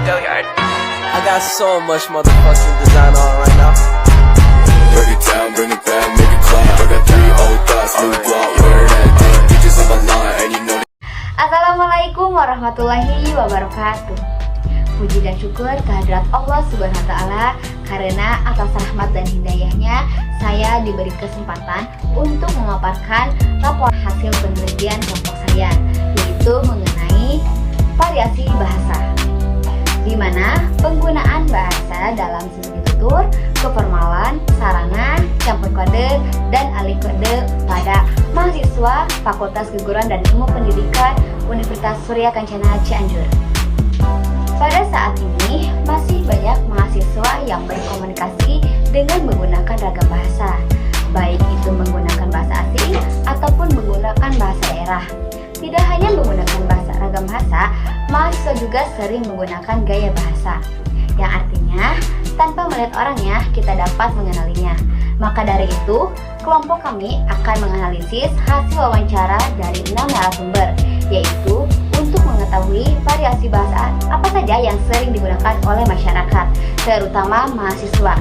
I got so much motherfucking design on right now. Break it down, bring it back, make it clap. I got 3 old thoughts, new block, where that day. Bitches on my line, and you know. Assalamualaikum warahmatullahi wabarakatuh. Puji dan syukur kehadirat Allah Subhanahu wa Ta'ala, karena atas rahmat dan hidayahnya saya diberi kesempatan untuk memaparkan rapor hasil penelitian kelompok saya, yaitu mengenai variasi bahasa, di mana penggunaan bahasa dalam seni tutur, keformalan, sarana, campur kode, dan alih kode pada mahasiswa Fakultas Keguruan dan Ilmu Pendidikan Universitas Surya Kencana Cianjur. Pada saat ini masih banyak mahasiswa yang berkomunikasi dengan menggunakan ragam bahasa, baik itu menggunakan bahasa asing ataupun menggunakan bahasa daerah. Tidak hanya menggunakan ragam bahasa, mahasiswa juga sering menggunakan gaya bahasa, yang artinya tanpa melihat orangnya kita dapat mengenalinya. Maka dari itu, kelompok kami akan menganalisis hasil wawancara dari 6 narasumber, yaitu untuk mengetahui variasi bahasa apa saja yang sering digunakan oleh masyarakat, terutama mahasiswa.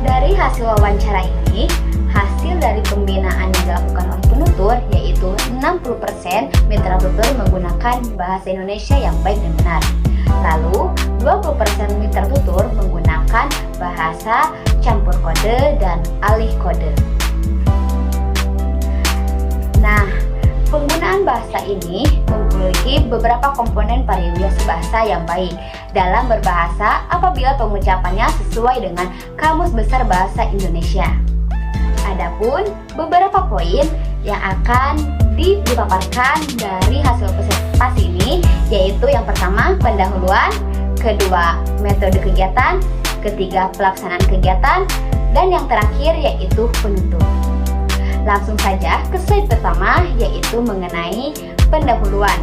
Dari hasil wawancara ini, hasil dari pembinaan yang dilakukan oleh penutur, yaitu 60% mitra tutur menggunakan bahasa Indonesia yang baik dan benar. Lalu 20% mitra tutur menggunakan bahasa campur kode dan alih kode. Nah, penggunaan bahasa ini memiliki beberapa komponen variasi bahasa yang baik dalam berbahasa apabila pengucapannya sesuai dengan Kamus Besar Bahasa Indonesia. Adapun beberapa poin yang akan dipaparkan dari hasil presentasi ini, yaitu yang pertama pendahuluan, kedua metode kegiatan, ketiga pelaksanaan kegiatan, dan yang terakhir yaitu penutup. Langsung saja ke slide pertama, yaitu mengenai pendahuluan.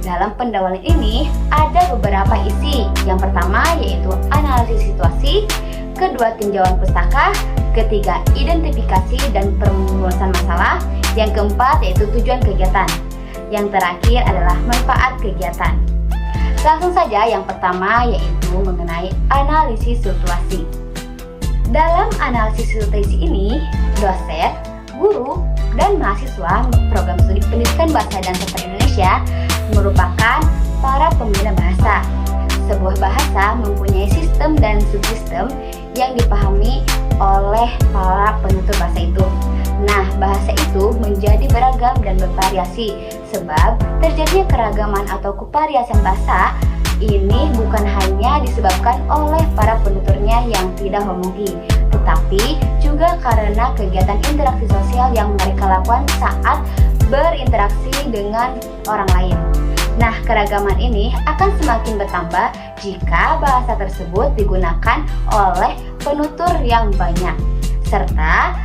Dalam pendahuluan ini ada beberapa isi. Yang pertama yaitu analisis situasi, kedua tinjauan pustaka, ketiga identifikasi dan perumusan masalah, yang keempat yaitu tujuan kegiatan, yang terakhir adalah manfaat kegiatan. Langsung saja yang pertama yaitu mengenai analisis situasi. Dalam analisis situasi ini, dosen, guru, dan mahasiswa program studi pendidikan bahasa dan sastra Indonesia merupakan para pembina bahasa. Sebuah bahasa mempunyai sistem dan subsistem yang dipahami oleh para penutur bahasa itu. Nah, bahasa itu menjadi beragam dan bervariasi sebab terjadinya keragaman atau kevariasian bahasa ini bukan hanya disebabkan oleh para penuturnya yang tidak homogen, tetapi juga karena kegiatan interaksi sosial yang mereka lakukan saat berinteraksi dengan orang lain. Nah, keragaman ini akan semakin bertambah jika bahasa tersebut digunakan oleh penutur yang banyak, serta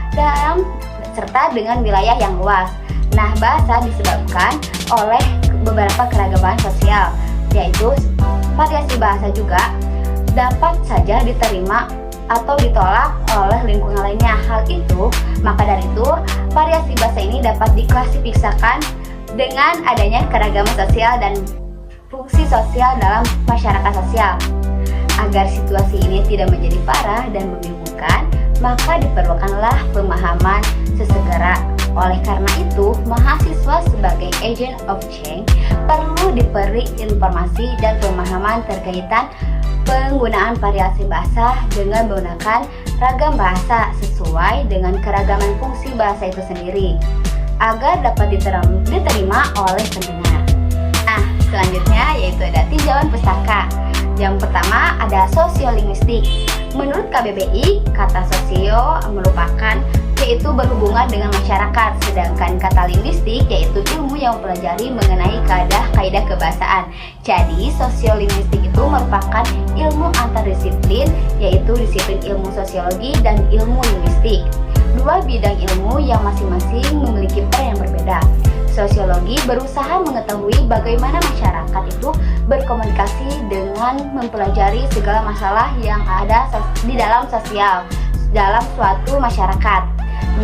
dengan wilayah yang luas. Nah, bahasa disebabkan oleh beberapa keragaman sosial, yaitu variasi bahasa juga dapat saja diterima atau ditolak oleh lingkungan lainnya. Hal itu, maka dari itu, variasi bahasa ini dapat diklasifikasikan dengan adanya keragaman sosial dan fungsi sosial dalam masyarakat sosial. Agar situasi ini tidak menjadi parah dan membingungkan, maka diperlukanlah pemahaman sesegera. Oleh karena itu, mahasiswa sebagai agent of change perlu diberi informasi dan pemahaman terkaitan penggunaan variasi bahasa dengan menggunakan ragam bahasa sesuai dengan keragaman fungsi bahasa itu sendiri, agar dapat diterima oleh pendengar. Nah, selanjutnya yaitu ada tinjauan pustaka. Yang pertama ada sosiolinguistik. Menurut KBBI, kata sosio merupakan yaitu berhubungan dengan masyarakat, sedangkan kata linguistik yaitu ilmu yang mempelajari mengenai kaidah kebahasaan. Jadi, sosiolinguistik itu merupakan ilmu antardisiplin, yaitu disiplin ilmu sosiologi dan ilmu linguistik. Dua bidang ilmu yang masing-masing memiliki peran yang berbeda. Sosiologi berusaha mengetahui bagaimana masyarakat itu berkomunikasi dengan mempelajari segala masalah yang ada di dalam sosial dalam suatu masyarakat.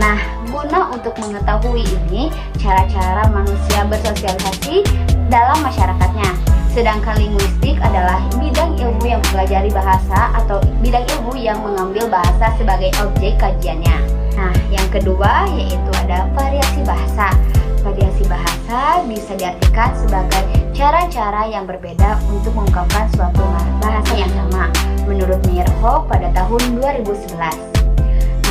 Nah, guna untuk mengetahui ini cara-cara manusia bersosialisasi dalam masyarakatnya. Sedangkan linguistik adalah bidang ilmu yang mempelajari bahasa atau bidang ilmu yang mengambil bahasa sebagai objek kajiannya. Nah, yang kedua yaitu ada variasi bahasa. Variasi bahasa bisa diartikan sebagai cara-cara yang berbeda untuk mengungkapkan suatu bahasa yang sama, menurut Meyerhoff pada tahun 2011.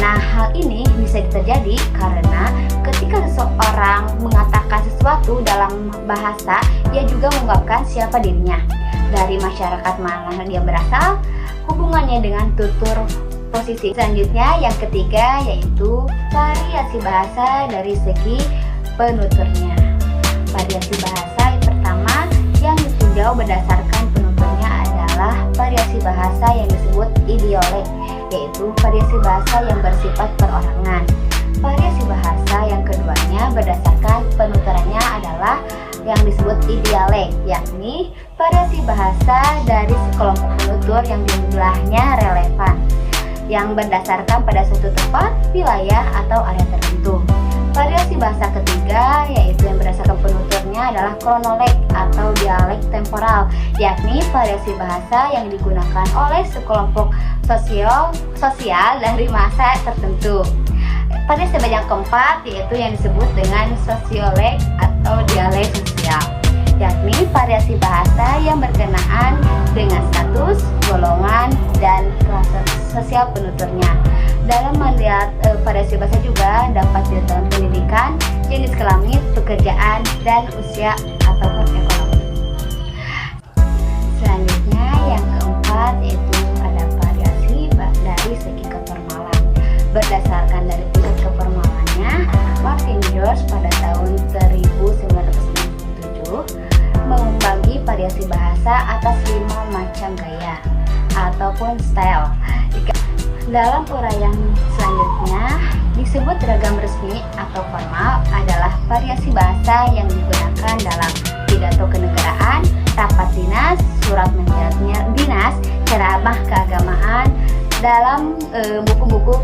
Nah, hal ini bisa terjadi karena ketika seseorang mengatakan sesuatu dalam bahasa, ia juga mengungkapkan siapa dirinya, dari masyarakat mana dia berasal, hubungannya dengan tutur posisi. Selanjutnya, yang ketiga yaitu variasi bahasa dari segi penuturnya. Variasi bahasa yang pertama yang ditinjau berdasarkan penuturnya adalah variasi bahasa yang disebut idiolek, yaitu variasi bahasa yang bersifat perorangan. Variasi bahasa yang keduanya berdasarkan penuturannya adalah yang disebut idialek, yakni variasi bahasa dari sekelompok penutur yang jumlahnya relevan, yang berdasarkan pada suatu tempat, wilayah, atau area tertentu. Variasi bahasa ketiga yaitu yang berdasarkan penuturnya adalah kronolog atau dialek temporal, yakni variasi bahasa yang digunakan oleh sekelompok sosial dari masa tertentu. Variasi yang keempat yaitu yang disebut dengan sosiolek atau dialek sosial, yakni variasi bahasa yang berkenaan dengan status, golongan, dan kelas sosial penuturnya. Dalam melihat variasi bahasa juga dapat dilihat dalam pendidikan, jenis kelamin, pekerjaan, dan usia ataupun ekonomi. Selanjutnya yang keempat yaitu ada variasi dari segi keformalan. Berdasarkan dari tingkat keformalannya, Martin George pada tahun 1997 membagi variasi bahasa atas 5 macam gaya ataupun style. Dalam uraian selanjutnya disebut ragam resmi atau formal adalah variasi bahasa yang digunakan dalam pidato kenegaraan, rapat dinas, surat menyurat dinas, ceramah keagamaan, dalam buku-buku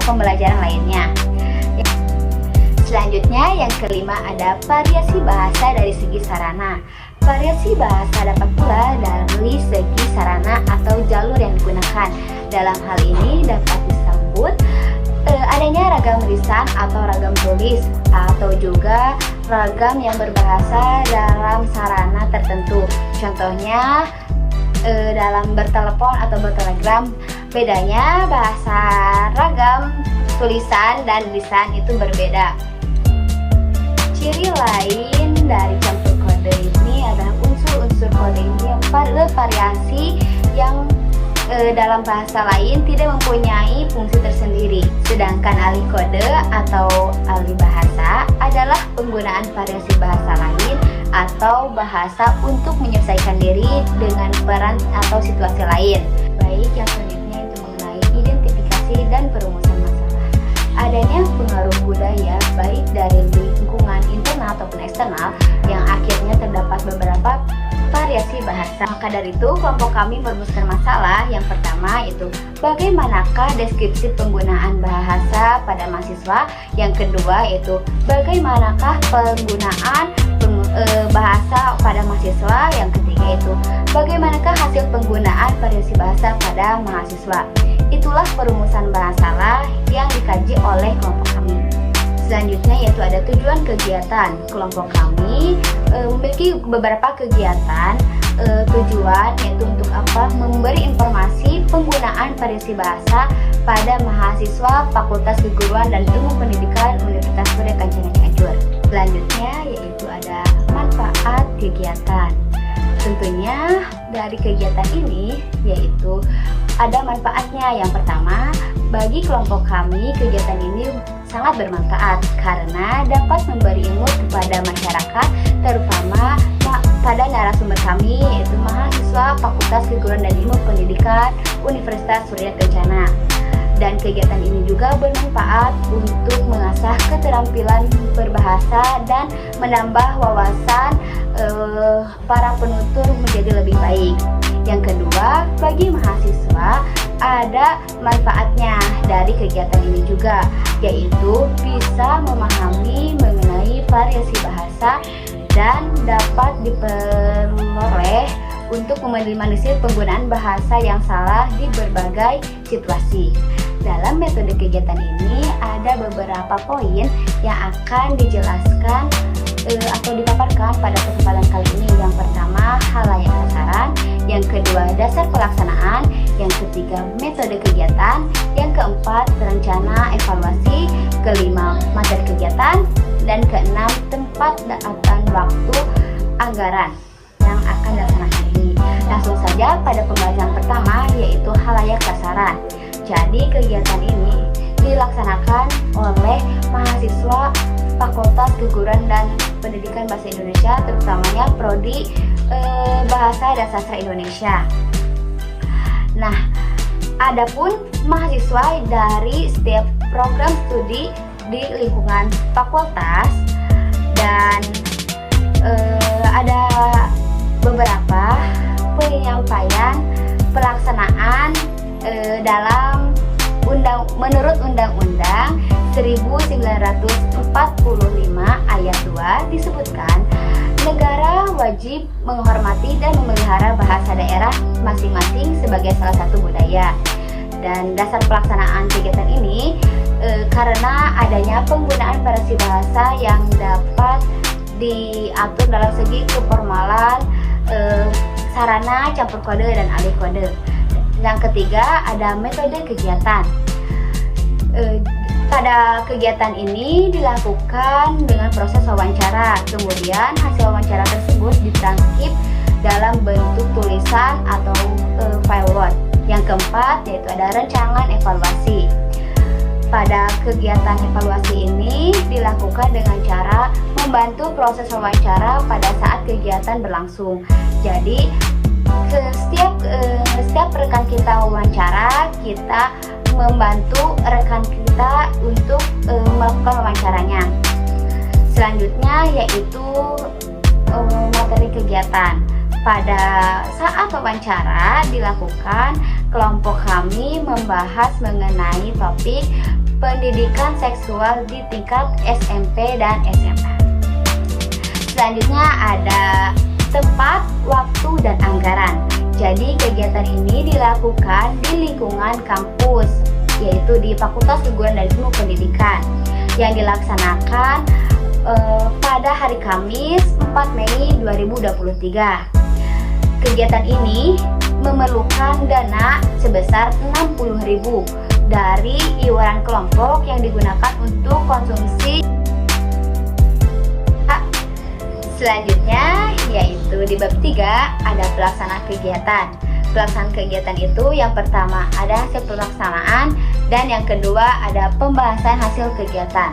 pembelajaran lainnya. Selanjutnya yang kelima ada variasi bahasa dari segi sarana. Variasi bahasa dapat pula dari segi sarana atau jalur yang digunakan. Dalam hal ini dapat disebut adanya ragam lisan atau ragam tulis, atau juga ragam yang berbahasa dalam sarana tertentu. Contohnya dalam bertelepon atau bertelegram, bedanya bahasa ragam tulisan dan lisan itu berbeda. Ciri lain dari campur kode ini adalah unsur-unsur kode ini yang bervariasi yang dalam bahasa lain tidak mempunyai fungsi tersendiri. Sedangkan alih kode atau alih bahasa adalah penggunaan variasi bahasa lain atau bahasa untuk menyesuaikan diri dengan peran atau situasi lain. Baik, yang selanjutnya itu mengenai identifikasi dan perumusan masalah. Adanya pengaruh budaya baik dari lingkungan internal ataupun eksternal yang akhirnya terdapat beberapa variasi bahasa. Maka dari itu kelompok kami merumuskan masalah yang pertama itu bagaimanakah deskripsi penggunaan bahasa pada mahasiswa. Yang kedua yaitu bagaimanakah penggunaan bahasa pada mahasiswa. Yang ketiga itu bagaimanakah hasil penggunaan variasi bahasa pada mahasiswa. Itulah perumusan masalah yang dikaji oleh kelompok kami. Selanjutnya yaitu ada tujuan kegiatan. Kelompok kami memiliki beberapa kegiatan tujuan yaitu untuk apa? Memberi informasi penggunaan variasi bahasa pada mahasiswa Fakultas Keguruan dan Ilmu Pendidikan Universitas Surya Kencana Cianjur. Selanjutnya yaitu ada manfaat kegiatan. Tentunya dari kegiatan ini yaitu ada manfaatnya. Yang pertama, bagi kelompok kami kegiatan ini sangat bermanfaat karena dapat memberi ilmu kepada masyarakat, terutama pada narasumber kami yaitu mahasiswa Fakultas Keguruan dan Ilmu Pendidikan Universitas Surya Kencana. Dan kegiatan ini juga bermanfaat untuk mengasah keterampilan berbahasa dan menambah wawasan para penutur menjadi lebih baik. Yang kedua, bagi mahasiswa ada manfaatnya dari kegiatan ini juga, yaitu bisa memahami mengenai variasi bahasa dan dapat diperoleh untuk meminimalisir penggunaan bahasa yang salah di berbagai situasi. Dalam metode kegiatan ini ada beberapa poin yang akan dijelaskan atau dipaparkan pada kesempatan kali ini. Yang pertama, halayak sasaran. Yang kedua, dasar pelaksanaan. Yang ketiga, metode kegiatan. Yang keempat, rencana evaluasi. Kelima, materi kegiatan. Dan keenam, tempat dan waktu anggaran yang akan dilaksanakan ini. Langsung saja pada pembahasan pertama, yaitu halayak sasaran. Jadi kegiatan ini dilaksanakan oleh mahasiswa Fakultas Keguruan dan Pendidikan Bahasa Indonesia, terutamanya Prodi Bahasa dan Sastra Indonesia. Nah, adapun mahasiswa dari setiap program studi di lingkungan fakultas, dan ada beberapa penyampaian pelaksanaan dalam menurut Undang-Undang 1945 ayat 2 disebutkan negara wajib menghormati dan memelihara bahasa daerah masing-masing sebagai salah satu budaya. Dan dasar pelaksanaan kegiatan ini karena adanya penggunaan variasi bahasa yang dapat diatur dalam segi keformalan, sarana, campur kode, dan alih kode. Yang ketiga, ada metode kegiatan. Pada kegiatan ini dilakukan dengan proses wawancara, kemudian hasil wawancara tersebut ditranskrip dalam bentuk tulisan atau file Word. Yang keempat, yaitu ada rancangan evaluasi. Pada kegiatan evaluasi ini dilakukan dengan cara membantu proses wawancara pada saat kegiatan berlangsung. Jadi setiap rekan kita wawancara, kita membantu rekan kita untuk melakukan wawancaranya. Selanjutnya yaitu materi kegiatan. Pada saat wawancara dilakukan, kelompok kami membahas mengenai topik pendidikan seksual di tingkat SMP dan SMA. Selanjutnya ada tempat, waktu, dan anggaran. Jadi kegiatan ini dilakukan di lingkungan kampus, yaitu di Fakultas Keguruan dan Ilmu Pendidikan, yang dilaksanakan pada hari Kamis 4 Mei 2023. Kegiatan ini memerlukan dana sebesar 60.000 dari iuran kelompok yang digunakan untuk konsumsi. Selanjutnya yaitu di bab 3 ada pelaksanaan kegiatan. Pelaksanaan kegiatan itu yang pertama ada hasil pelaksanaan, dan yang kedua ada pembahasan hasil kegiatan.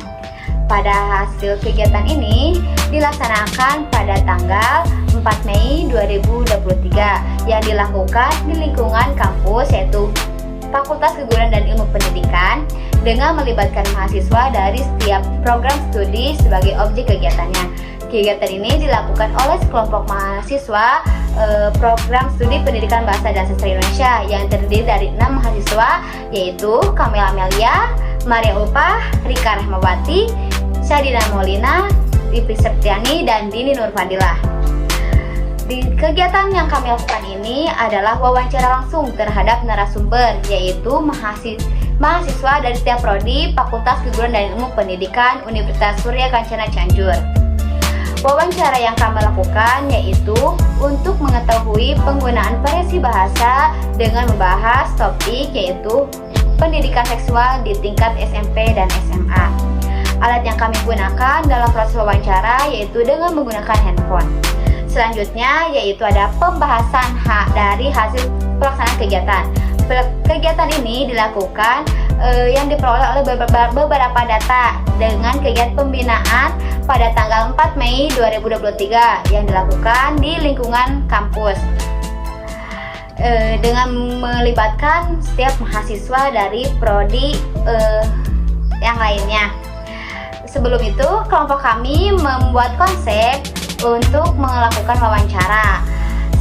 Pada hasil kegiatan ini dilaksanakan pada tanggal 4 Mei 2023 yang dilakukan di lingkungan kampus, yaitu Fakultas Keguruan dan Ilmu Pendidikan, dengan melibatkan mahasiswa dari setiap program studi sebagai objek kegiatannya. Kegiatan ini dilakukan oleh sekelompok mahasiswa program studi pendidikan bahasa dan sastra Indonesia yang terdiri dari 6 mahasiswa, yaitu Kamila Amelia, Maria Ulfa, Rika Rahmawati, Syadina Molina, Ipri Septiani, dan Dini Nurfadilah. Di kegiatan yang kami lakukan ini adalah wawancara langsung terhadap narasumber, yaitu mahasiswa dari setiap prodi Fakultas Keguruan dan Ilmu Pendidikan Universitas Surya Kencana Cianjur. Wawancara yang kami lakukan yaitu untuk mengetahui penggunaan variasi bahasa dengan membahas topik yaitu pendidikan seksual di tingkat SMP dan SMA. Alat yang kami gunakan dalam proses wawancara yaitu dengan menggunakan handphone. Selanjutnya yaitu ada pembahasan dari hasil pelaksanaan kegiatan. Kegiatan ini dilakukan yang diperoleh oleh beberapa data dengan kegiatan pembinaan pada tanggal 4 Mei 2023 yang dilakukan di lingkungan kampus dengan melibatkan setiap mahasiswa dari prodi yang lainnya. Sebelum itu, kelompok kami membuat konsep untuk melakukan wawancara.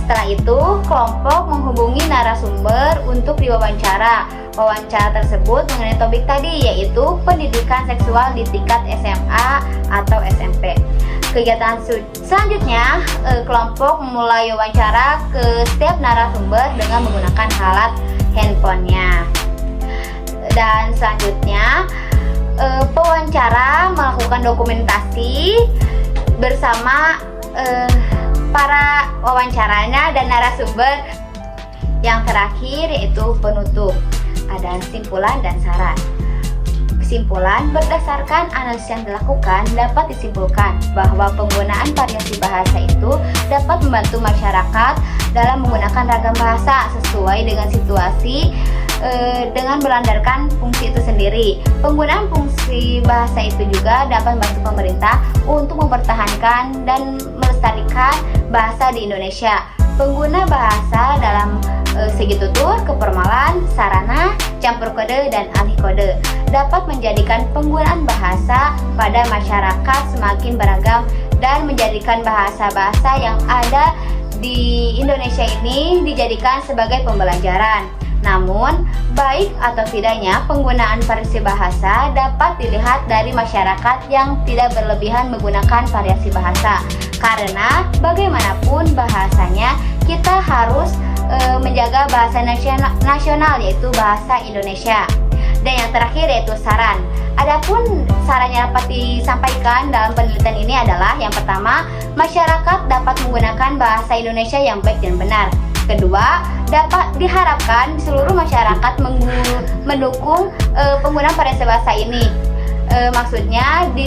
Setelah itu, kelompok menghubungi narasumber untuk diwawancara. Wawancara tersebut mengenai topik tadi, yaitu pendidikan seksual di tingkat SMA atau SMP. Kegiatan selanjutnya, kelompok memulai wawancara ke setiap narasumber dengan menggunakan alat handphonenya. Dan selanjutnya, pewawancara melakukan dokumentasi bersama para wawancaranya dan narasumber. Yang terakhir yaitu penutup, ada kesimpulan dan saran. Kesimpulan, berdasarkan analisis yang dilakukan dapat disimpulkan bahwa penggunaan variasi bahasa itu dapat membantu masyarakat dalam menggunakan ragam bahasa sesuai dengan situasi dengan berlandaskan fungsi itu sendiri. Penggunaan fungsi bahasa itu juga dapat membantu pemerintah untuk mempertahankan dan melestarikan bahasa di Indonesia. Pengguna bahasa dalam segi tutur, keformalan, sarana, campur kode, dan alih kode dapat menjadikan penggunaan bahasa pada masyarakat semakin beragam dan menjadikan bahasa-bahasa yang ada di Indonesia ini dijadikan sebagai pembelajaran. Namun, baik atau tidaknya penggunaan variasi bahasa dapat dilihat dari masyarakat yang tidak berlebihan menggunakan variasi bahasa. Karena bagaimanapun bahasanya, kita harus menjaga bahasa nasional yaitu bahasa Indonesia. Dan yang terakhir yaitu saran. Adapun saran yang dapat disampaikan dalam penelitian ini adalah yang pertama, masyarakat dapat menggunakan bahasa Indonesia yang baik dan benar. Kedua, dapat diharapkan seluruh masyarakat mendukung penggunaan variasi bahasa ini. Maksudnya di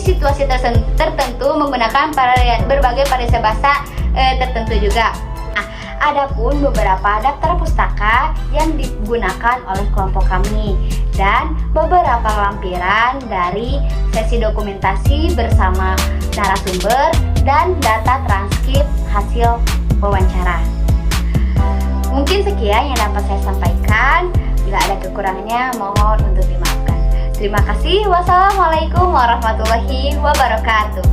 situasi tertentu menggunakan berbagai variasi bahasa tertentu juga. Adapun beberapa daftar pustaka yang digunakan oleh kelompok kami dan beberapa lampiran dari sesi dokumentasi bersama narasumber dan data transkrip hasil wawancara. Mungkin sekian yang dapat saya sampaikan. Bila ada kekurangannya mohon untuk dimaafkan. Terima kasih. Wassalamualaikum warahmatullahi wabarakatuh.